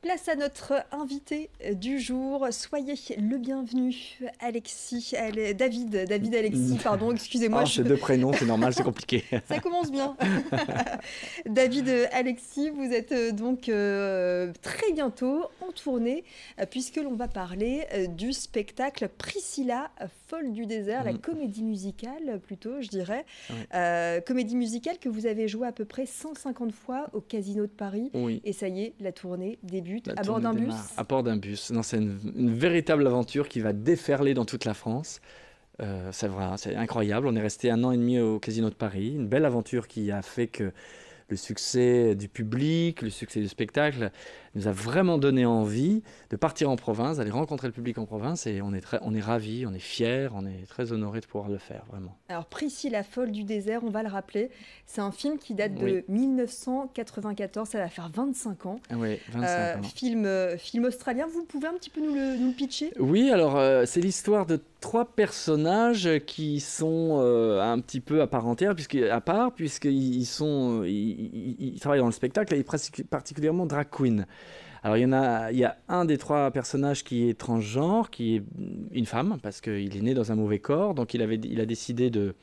place à notre invité du jour. Soyez le bienvenu, David Alexis, pardon, excusez-moi. Oh, c'est deux prénoms, c'est normal, c'est compliqué. Ça commence bien. David Alexis, vous êtes donc très bientôt en tournée, puisque l'on va parler du spectacle Priscilla, folle du désert, la comédie musicale plutôt, je dirais. Oui. Comédie musicale que vous avez jouée à peu près 150 fois au Casino de Paris. Oui. Et ça y est, la tournée débute à bord d'un bus. À bord d'un bus. Non, c'est une véritable aventure qui va déferler dans toute la France. C'est vrai, c'est incroyable. On est resté 1 an et demi au Casino de Paris. Une belle aventure qui a fait que le succès du public, le succès du spectacle nous a vraiment donné envie de partir en province, d'aller rencontrer le public en province. Et on est ravis, on est fiers, on est très honorés de pouvoir le faire, vraiment. Alors Priscilla, folle du désert, on va le rappeler, c'est un film qui date de 1994, ça va faire 25 ans. Oui, 25 ans. Film australien, vous pouvez un petit peu nous le pitcher ? Oui, alors c'est l'histoire de 3 personnages qui sont un petit peu à part entière, puisqu'ils travaillent dans le spectacle et particulièrement drag queen. Alors il y a un des 3 personnages qui est transgenre, qui est une femme, parce qu'il est né dans un mauvais corps, donc il a décidé de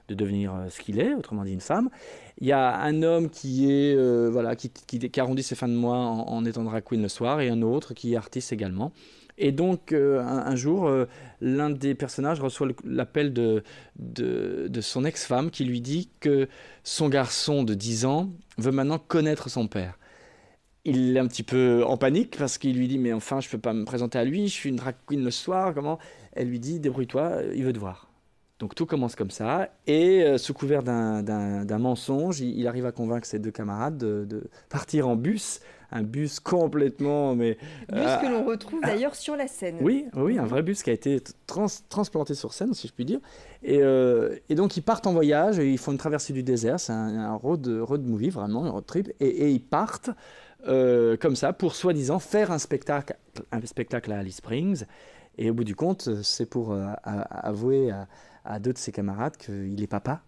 devenir ce qu'il est, autrement dit une femme. Il y a un homme qui est qui arrondit ses fins de mois en étant drag queen le soir, et un autre qui est artiste également. Et donc, un jour, l'un des personnages reçoit l'appel de son ex-femme qui lui dit que son garçon de 10 ans veut maintenant connaître son père. Il est un petit peu en panique parce qu'il lui dit « Mais enfin, je ne peux pas me présenter à lui, je suis une drag queen le soir, comment ?» Elle lui dit « Débrouille-toi, il veut te voir. » Donc tout commence comme ça, et sous couvert d'un mensonge, il arrive à convaincre ses 2 camarades de partir en bus, un bus complètement... Bus que l'on retrouve d'ailleurs sur la scène. Oui, un vrai bus qui a été transplanté sur scène, si je puis dire. Et donc ils partent en voyage, et ils font une traversée du désert, c'est un road movie, vraiment, un road trip, et ils partent comme ça pour soi-disant faire un spectacle à Alice Springs. Et au bout du compte, c'est pour avouer à 2 de ses camarades qu'il est papa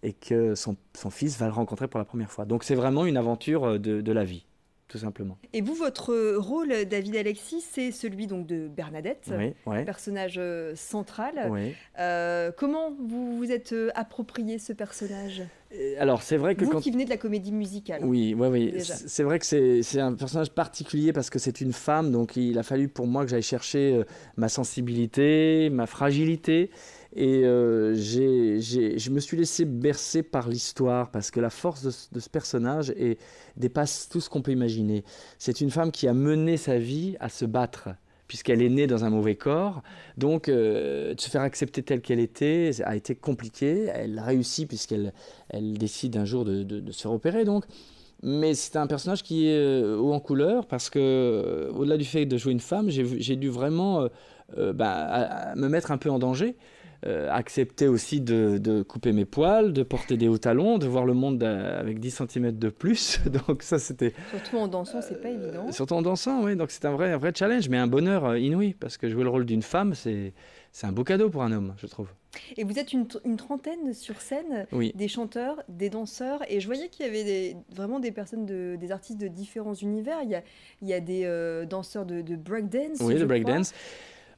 et que son fils va le rencontrer pour la première fois. Donc c'est vraiment une aventure de la vie, tout simplement. Et vous, votre rôle, David Alexis, c'est celui donc de Bernadette, personnage central. Oui. Comment vous vous êtes approprié ce personnage ? Alors c'est vrai que vous qui venez de la comédie musicale. Oui. C'est vrai que c'est un personnage particulier parce que c'est une femme, donc il a fallu pour moi que j'aille chercher ma sensibilité, ma fragilité. Et je me suis laissé bercer par l'histoire parce que la force de ce personnage dépasse tout ce qu'on peut imaginer. C'est une femme qui a mené sa vie à se battre, puisqu'elle est née dans un mauvais corps. Donc, de se faire accepter telle qu'elle était a été compliqué. Elle réussit puisqu'elle décide un jour de se repérer. Donc. Mais c'est un personnage qui est haut en couleur parce que, au-delà du fait de jouer une femme, j'ai dû vraiment me mettre un peu en danger. Accepter aussi de couper mes poils, de porter des hauts talons, de voir le monde avec 10 cm de plus. Donc ça, c'était... Surtout en dansant, c'est pas évident. Surtout en dansant, oui. Donc c'est un vrai challenge, mais un bonheur inouï, parce que jouer le rôle d'une femme, c'est un beau cadeau pour un homme, je trouve. Et vous êtes une trentaine sur scène, des chanteurs, des danseurs, et je voyais qu'il y avait vraiment des personnes, des artistes de différents univers. Il y a des danseurs de breakdance. Oui, de breakdance.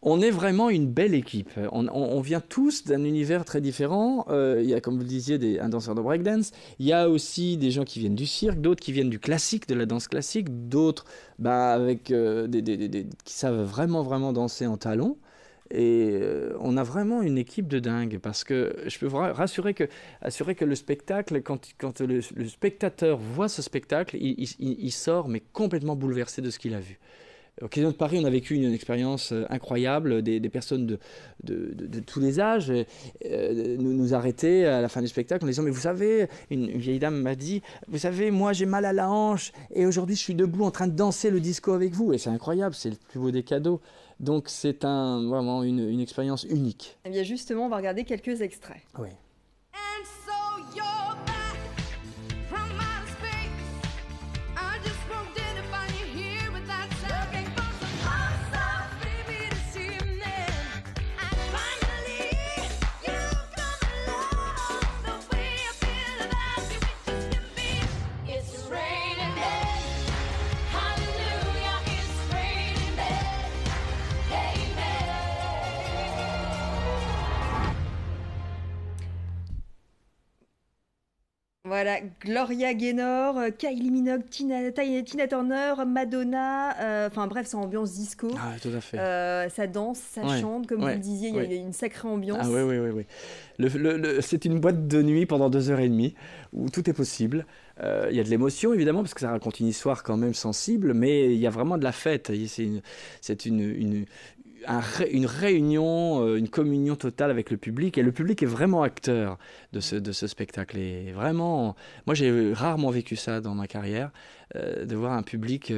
On est vraiment une belle équipe. On vient tous d'un univers très différent. Il y a, comme vous le disiez, un danseur de breakdance. Il y a aussi des gens qui viennent du cirque, d'autres qui viennent du classique, de la danse classique, d'autres avec qui savent vraiment danser en talons. Et on a vraiment une équipe de dingue parce que je peux vous assurer que le spectacle, quand le spectateur voit ce spectacle, il sort mais complètement bouleversé de ce qu'il a vu. Au Casino de Paris, on a vécu une expérience incroyable, des personnes de tous les âges nous arrêtaient à la fin du spectacle en disant « Mais vous savez, une vieille dame m'a dit « Vous savez, moi j'ai mal à la hanche et aujourd'hui je suis debout en train de danser le disco avec vous. » Et c'est incroyable, c'est le plus beau des cadeaux. Donc c'est vraiment une expérience unique. Eh bien justement, on va regarder quelques extraits. Oui. Voilà, Gloria Gaynor, Kylie Minogue, Tina Turner, Madonna, enfin bref, c'est ambiance disco. Ah, tout à fait. Ça danse, ça Ouais, chante, comme vous le ouais, disiez, il y ouais. a une sacrée ambiance. Ah oui, oui, oui, oui. C'est une boîte de nuit pendant 2h30 où tout est possible. Il y a de l'émotion évidemment parce que ça raconte une histoire quand même sensible, mais il y a vraiment de la fête. C'est une réunion, une communion totale avec le public et le public est vraiment acteur de ce spectacle. Et vraiment, moi j'ai rarement vécu ça dans ma carrière, de voir un public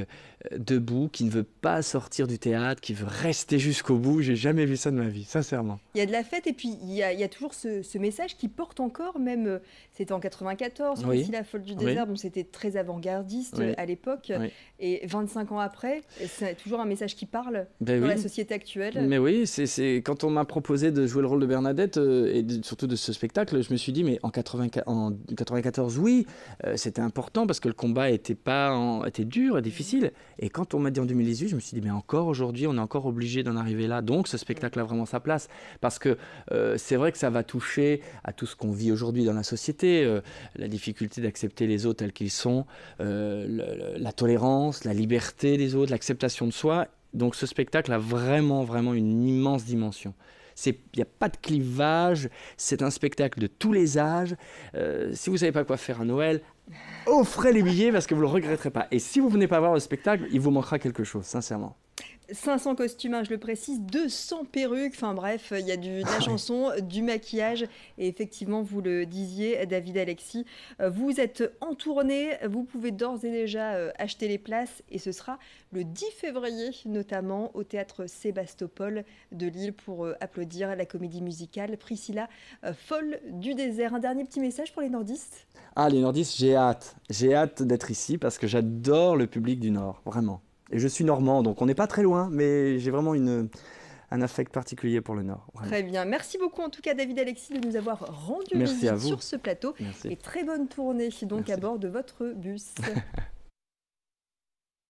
debout qui ne veut pas sortir du théâtre, qui veut rester jusqu'au bout. J'ai jamais vu ça de ma vie, sincèrement. Il y a de la fête et puis il y a toujours ce message qui porte encore, même c'était en 94, Oui, Priscilla folle du oui, désert, bon, c'était très avant-gardiste oui, à l'époque, oui. et 25 ans après, c'est toujours un message qui parle Ben dans la oui. société actuelle. Mais oui, quand on m'a proposé de jouer le rôle de Bernadette surtout de ce spectacle, je me suis dit, mais en 94, oui, c'était important parce que le combat était dur et difficile. Et quand on m'a dit en 2018, je me suis dit, mais encore aujourd'hui, on est encore obligé d'en arriver là. Donc ce spectacle a vraiment sa place parce que c'est vrai que ça va toucher à tout ce qu'on vit aujourd'hui dans la société, la difficulté d'accepter les autres tels qu'ils sont, la tolérance, la liberté des autres, l'acceptation de soi. Donc ce spectacle a vraiment, vraiment une immense dimension. Il n'y a pas de clivage, c'est un spectacle de tous les âges. Si vous ne savez pas quoi faire à Noël, offrez les billets parce que vous ne le regretterez pas. Et si vous ne venez pas voir le spectacle, il vous manquera quelque chose, sincèrement. 500 costumes, hein, je le précise, 200 perruques, enfin bref, il y a de la chanson, du maquillage, et effectivement, vous le disiez, David Alexis, vous êtes en tournée, vous pouvez d'ores et déjà acheter les places, et ce sera le 10 février, notamment au théâtre Sébastopol de Lille, pour applaudir la comédie musicale Priscilla, folle du désert. Un dernier petit message pour les nordistes? Ah, les nordistes, j'ai hâte d'être ici parce que j'adore le public du Nord, vraiment. Et je suis normand, donc on n'est pas très loin, mais j'ai vraiment un affect particulier pour le Nord. Vraiment. Très bien. Merci beaucoup en tout cas David Alexis de nous avoir rendu Merci à visite vous. sur ce plateau. Merci. Et très bonne tournée donc Merci. à bord de votre bus.